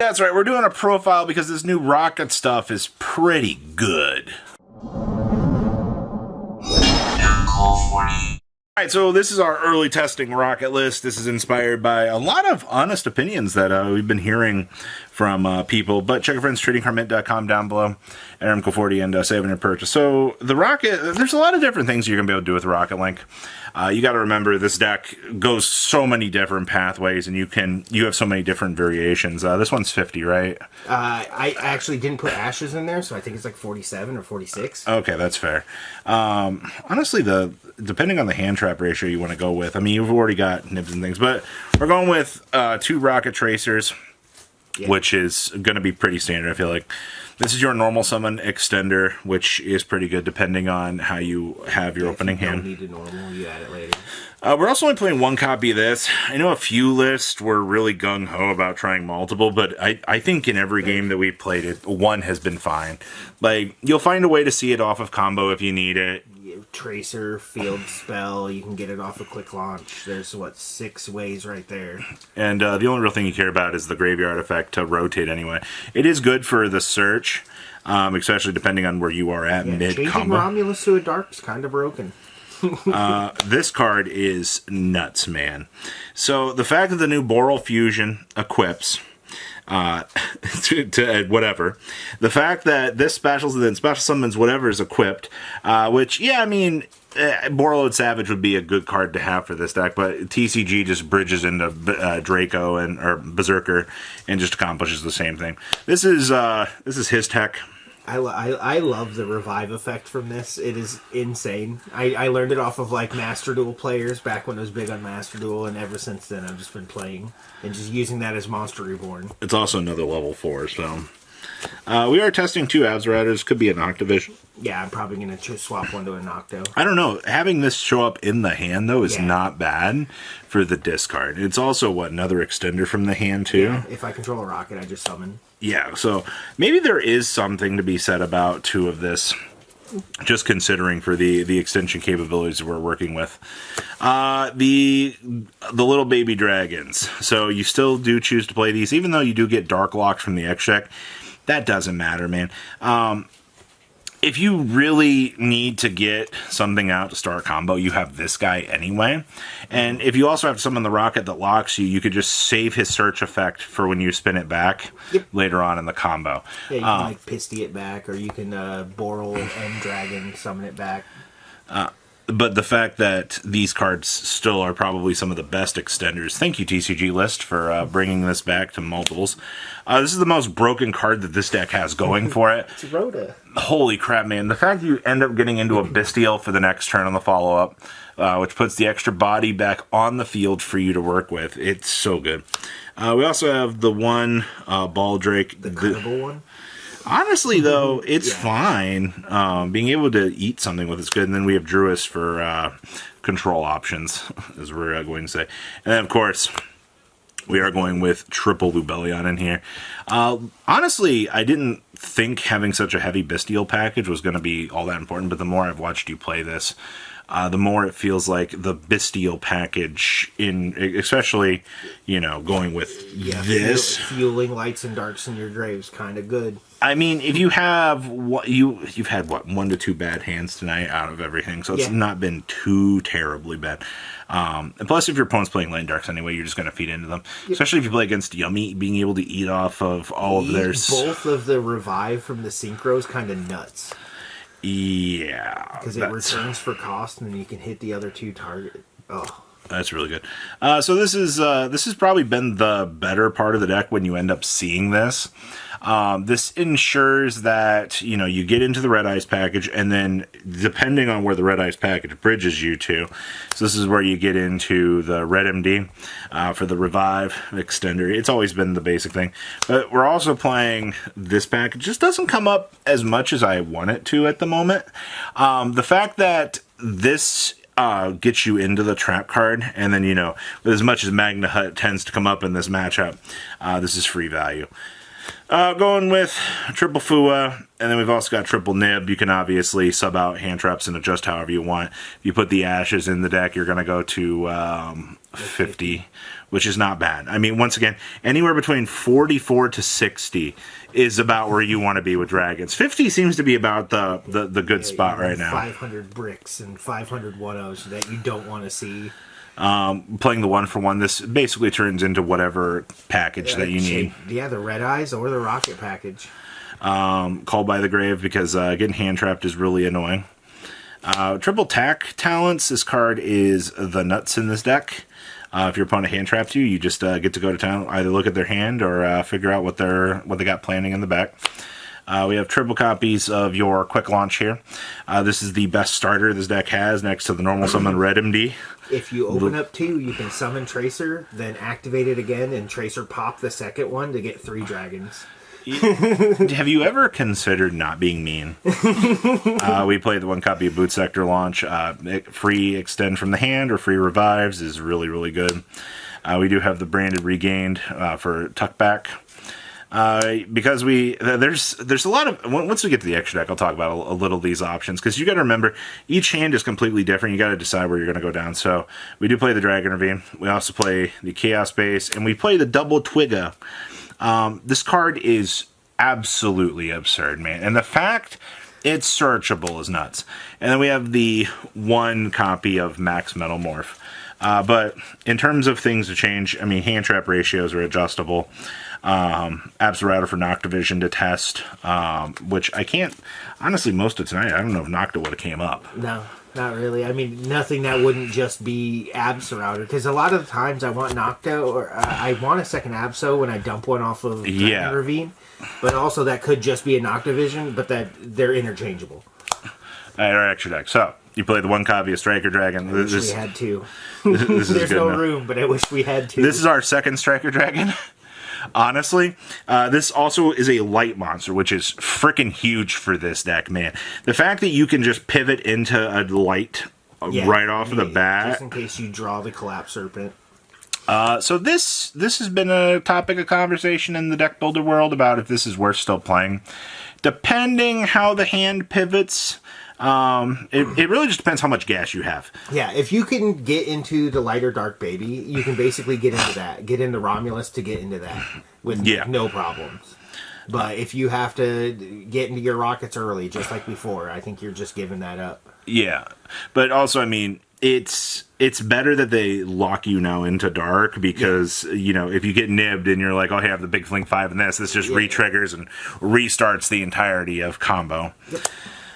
That's right, we're doing a profile because this new Rocket stuff is pretty good. Alright, so this is our early testing Rocket list. This is inspired by a lot of honest opinions that we've been hearing from people. But check your friends, tradingcarmint.com down below, RMCO40, and save on your purchase. So the Rocket, there's a lot of different things you're going to be able to do with Rocket Link. You got to remember this deck goes so many different pathways, and you have so many different variations. This one's 50, right? I actually didn't put ashes in there, so I think it's like 47 or 46. Okay, that's fair. Honestly, depending on the hand trap ratio you want to go with, I mean, you've already got nibs and things, but we're going with 2 Rocket Tracers, which is going to be pretty standard, I feel like. This is your normal summon extender, which is pretty good depending on how you have your opening hand. If you don't need a normal, you add it later. We're also only playing 1 copy of this. I know a few lists were really gung-ho about trying multiple, but I think in every game that we've played it, 1 has been fine. Like, you'll find a way to see it off of combo if you need it. Tracer, field spell, you can get it off a quick launch. There's, 6 ways right there. And the only real thing you care about is the graveyard effect to rotate anyway. It is good for the search, especially depending on where you are at mid-combo. Changing Romulus to a Dark's kind of broken. This card is nuts, man. So the fact that the new Boral Fusion equips to whatever, the fact that this special summons whatever is equipped, which, yeah, I mean, Borreload Savage would be a good card to have for this deck, but TCG just bridges into Draco or Berserker and just accomplishes the same thing. This is his tech. I love the revive effect from this. It is insane. I learned it off of Master Duel players back when it was big on Master Duel, and ever since then I've just been playing and just using that as Monster Reborn. It's also another level 4, so we are testing 2 Abzorators. Could be a Noctovision. Yeah, I'm probably going to swap one to a Nocto. I don't know. Having this show up in the hand, though, is not bad for the discard. It's also, another extender from the hand, too? Yeah, if I control a Rocket, I just summon. Yeah, so maybe there is something to be said about 2 of this, just considering for the extension capabilities we're working with. The little baby dragons. So you still do choose to play these, even though you do get Dark Locks from the X deck. That doesn't matter, man. If you really need to get something out to start combo, you have this guy anyway. And if you also have someone the Rocket that locks you, you could just save his search effect for when you spin it back later on in the combo. Yeah, you can Pisty it back, or you can Boral and Dragon summon it back. But the fact that these cards still are probably some of the best extenders. Thank you, TCG List, for bringing this back to multiples. This is the most broken card that this deck has going for it. It's Rhoda. Holy crap, man. The fact that you end up getting into a Bystial for the next turn on the follow-up, which puts the extra body back on the field for you to work with. It's so good. We also have the one Baldrake. The cuttable one? Honestly, though, it's fine. Being able to eat something with it's good. And then we have Druis for control options, as we're going to say. And then, of course, we are going with triple Lubellion in here. Honestly, I didn't think having such a heavy Bystial package was going to be all that important, but the more I've watched you play this, the more it feels like the Bystial package, especially, going with this. Fueling lights and darks in your grave's kind of good. I mean, if you have you've had 1 to 2 bad hands tonight out of everything, so it's not been too terribly bad. And plus, if your opponent's playing light and darks anyway, you're just going to feed into them. Especially if you play against Yummy, being able to eat off of all of theirs. Both of the revive from the synchros kind of nuts. Yeah, because it returns for cost, and then you can hit the other 2 targets. Oh. That's really good. So this has probably been the better part of the deck when you end up seeing this. This ensures that, you get into the Red Eyes package, and then depending on where the Red Eyes package bridges you to, so this is where you get into the Red MD for the Revive extender. It's always been the basic thing. But we're also playing this package. It just doesn't come up as much as I want it to at the moment. The fact that this gets you into the trap card, and then, with as much as Magna Hut tends to come up in this matchup, this is free value. Going with triple Fua, and then we've also got triple Nib. You can obviously sub out hand traps and adjust however you want. If you put the Ashes in the deck, you're going to go to 50, which is not bad. I mean, once again, anywhere between 44 to 60 is about where you want to be with Dragons. 50 seems to be about the good spot right now. 500 bricks and 500 1-0s that you don't want to see. Playing the 1-for-1, this basically turns into whatever package that you need. Yeah, the Red Eyes or the Rocket package. Called by the Grave, because getting hand trapped is really annoying. Triple Tack Talents, this card is the nuts in this deck. If your opponent hand traps you, you just get to go to town, either look at their hand or figure out what they got planning in the back. We have triple copies of your Quick Launch here. This is the best starter this deck has, next to the normal summon Red MD. If you open up 2, you can summon Tracer, then activate it again, and Tracer pop the second one to get 3 dragons. Have you ever considered not being mean? We played the 1 copy of Boot Sector Launch. Free extend from the hand or free revives is really, really good. We do have the branded Regained for tuck back. Because there's a lot of, once we get to the extra deck, I'll talk about a little of these options, because you got to remember each hand is completely different. You got to decide where you're going to go down. So we do play the Dragon Ravine, we also play the Chaos Base, and we play the double Twigga. This card is absolutely absurd, man, and the fact it's searchable is nuts. And then we have the 1 copy of Max Metal Morph. But in terms of things to change, I mean, hand trap ratios are adjustable. Router for Noctivision to test, which I can't, honestly, most of tonight, I don't know if Nocta would have came up. No, not really. I mean, nothing that wouldn't just be Router, because a lot of the times I want Nocta, or I want a second Abso when I dump one off of Dragon Ravine, but also that could just be a Noctivision, but that they're interchangeable. All right, our extra deck. So, you play the 1 copy of Striker Dragon. I wish we had 2. This There's no room, but I wish we had 2. This is our second Striker Dragon. Honestly, this also is a light monster, which is freaking huge for this deck, man. The fact that you can just pivot into a light right off of the bat. Just in case you draw the Collapse Serpent. So this has been a topic of conversation in the deck builder world about if this is worth still playing. Depending how the hand pivots, it really just depends how much gas you have. Yeah, if you can get into the lighter dark baby, you can basically get into that. Get into Romulus to get into that with no problems. But if you have to get into your Rockets early, just like before, I think you're just giving that up. Yeah, but also, I mean, it's better that they lock you now into dark, because you know, if you get nibbed and you're like, oh, hey, I have the big Flink 5 in this just re-triggers and restarts the entirety of combo. Yep.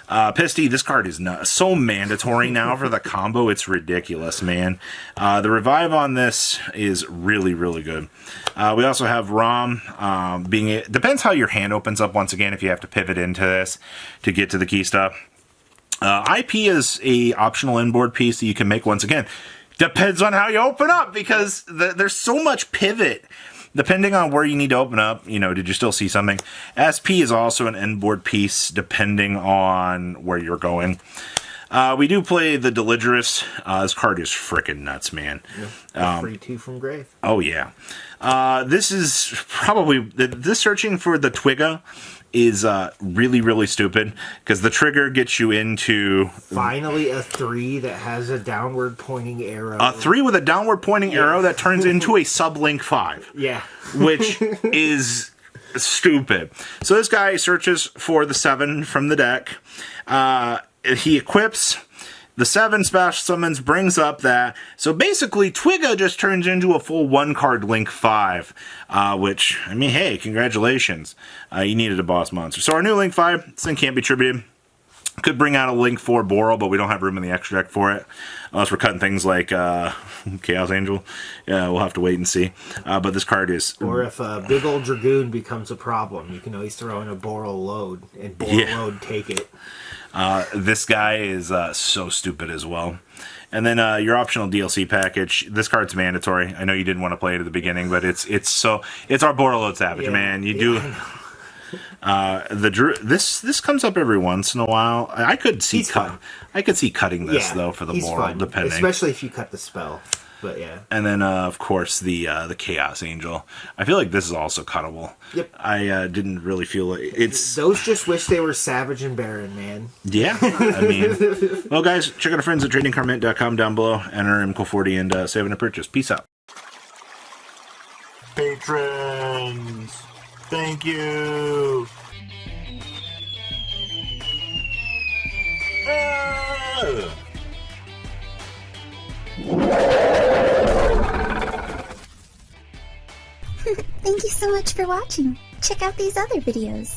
Pisty, this card is so mandatory now for the combo, it's ridiculous, man. The revive on this is really, really good. We also have Rom, depends how your hand opens up, once again, if you have to pivot into this to get to the key stuff. IP is a optional inboard piece that you can make, once again. Depends on how you open up, because there's so much pivot. Depending on where you need to open up, you know, did you still see something? SP is also an inboard piece, depending on where you're going. We do play the Deligerous. This card is freaking nuts, man. Free 2 from Grave. Oh, yeah. This is probably... This searching for the Twigga is really, really stupid, because the trigger gets you into... Finally, a 3 that has a downward pointing arrow. A 3 with a downward pointing arrow that turns into a sublink 5. Yeah. Which is stupid. So this guy searches for the 7 from the deck. He equips... The 7 special summons, brings up that. So basically, Twigga just turns into a full 1-card Link 5. Which, I mean, hey, congratulations. You needed a boss monster. So our new Link 5, this thing can't be tributed. Could bring out a Link 4 Boral, but we don't have room in the extra deck for it. Unless we're cutting things like Chaos Angel. Yeah, we'll have to wait and see. But this card is... Or if a big old Dragoon becomes a problem, you can always throw in a Boral Load, and Boral Load take it. This guy is so stupid as well. And then your optional DLC package. This card's mandatory. I know you didn't want to play it at the beginning, but it's our Borderload Savage, man. You do. This comes up every once in a while. I could see cutting this though for the moral, depending. Especially if you cut the spell. But yeah. And then, of course, the Chaos Angel. I feel like this is also cuttable. Yep. I didn't really feel like it's... Those just wish they were Savage and Baron, man. Yeah. I mean... Well, guys, check out our friends at tradingcarmint.com down below. Enter MCO40 and save on a purchase. Peace out. Patrons, thank you. Thank you so much for watching. Check out these other videos.